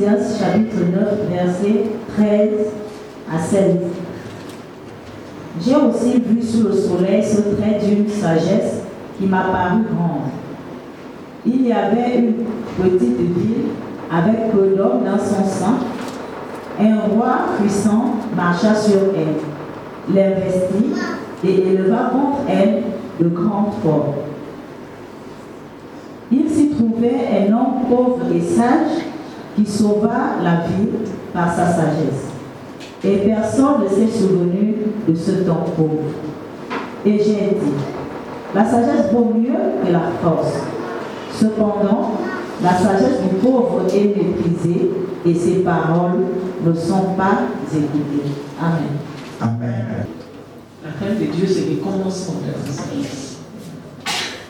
Ecclésiaste chapitre 9, versets 13 à 16. J'ai aussi vu sous le soleil ce trait d'une sagesse qui m'a paru grande. Il y avait une petite ville avec peu d'hommes dans son sein. Un roi puissant marcha sur elle, l'investit et éleva contre elle de grandes forts. Il s'y trouvait un homme pauvre et sage qui sauva la ville par sa sagesse. Et personne ne s'est souvenu de ce temps pauvre. Et j'ai dit, la sagesse vaut mieux que la force. Cependant, la sagesse du pauvre est méprisée et ses paroles ne sont pas écoutées. Amen. Amen. La crainte de Dieu, c'est le commencement de la sagesse.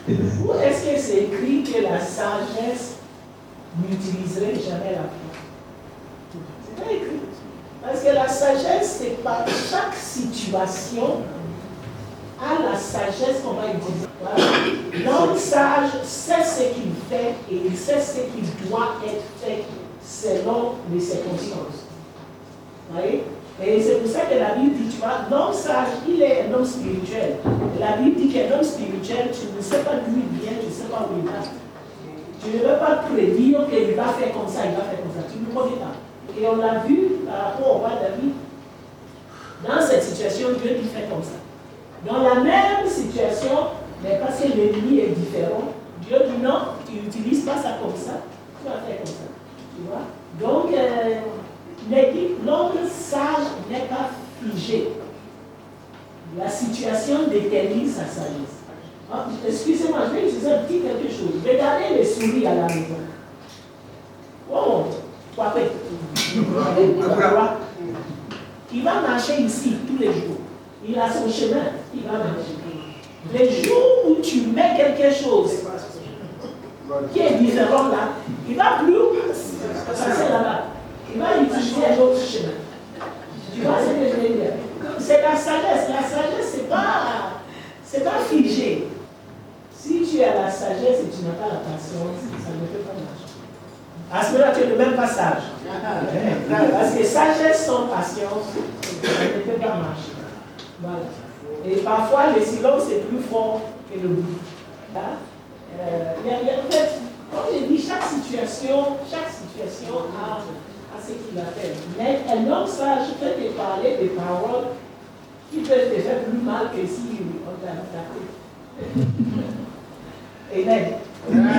Où est-ce que c'est écrit que la sagesse n'utiliserait jamais la foi? C'est pas écrit. Parce que la sagesse, c'est par chaque situation à la sagesse qu'on va utiliser. Voilà. L'homme sage sait ce qu'il fait et il sait ce qui doit être fait selon les circonstances. Vous voyez? Et c'est pour ça que la Bible dit, tu vois, l'homme sage, il est un homme spirituel. La Bible dit qu'un homme spirituel, tu ne sais pas d'où il vient, tu ne sais pas où il va. Tu ne veux pas prédire qu'il va faire comme ça, il va faire comme ça. Tu ne connais pas. Et on l'a vu par rapport au roi David. Dans cette situation, Dieu dit fait comme ça. Dans la même situation, mais parce que l'ennemi est différent, Dieu dit non, tu n'utilises pas ça comme ça, tu vas faire comme ça. Tu vois? Donc, l'homme sage n'est pas figé. La situation détermine sa sagesse. Ah, excusez-moi, je vais utiliser un petit quelque chose. Regardez les souris à la maison. Oh, quoi fait? Il va marcher ici tous les jours. Il a son chemin, il va marcher. Les jours où tu mets quelque chose qui est différent là, il va plus passer là-bas. Il va utiliser un autre chemin. Tu vois ce que je veux dire? C'est la sagesse. La sagesse, c'est pas figé. Si tu as la sagesse et tu n'as pas la patience, ça ne peut pas marcher. À ce moment-là, tu n'es même pas sage. Parce que sagesse sans patience, ça ne peut pas marcher. Voilà. Et parfois, le silence est plus fort que le bruit. En fait, comme je dis, chaque situation a ce qu'il appelle. Mais un homme sage peut te parler des paroles qui peuvent te faire plus mal que si on t'a tapé. Amen.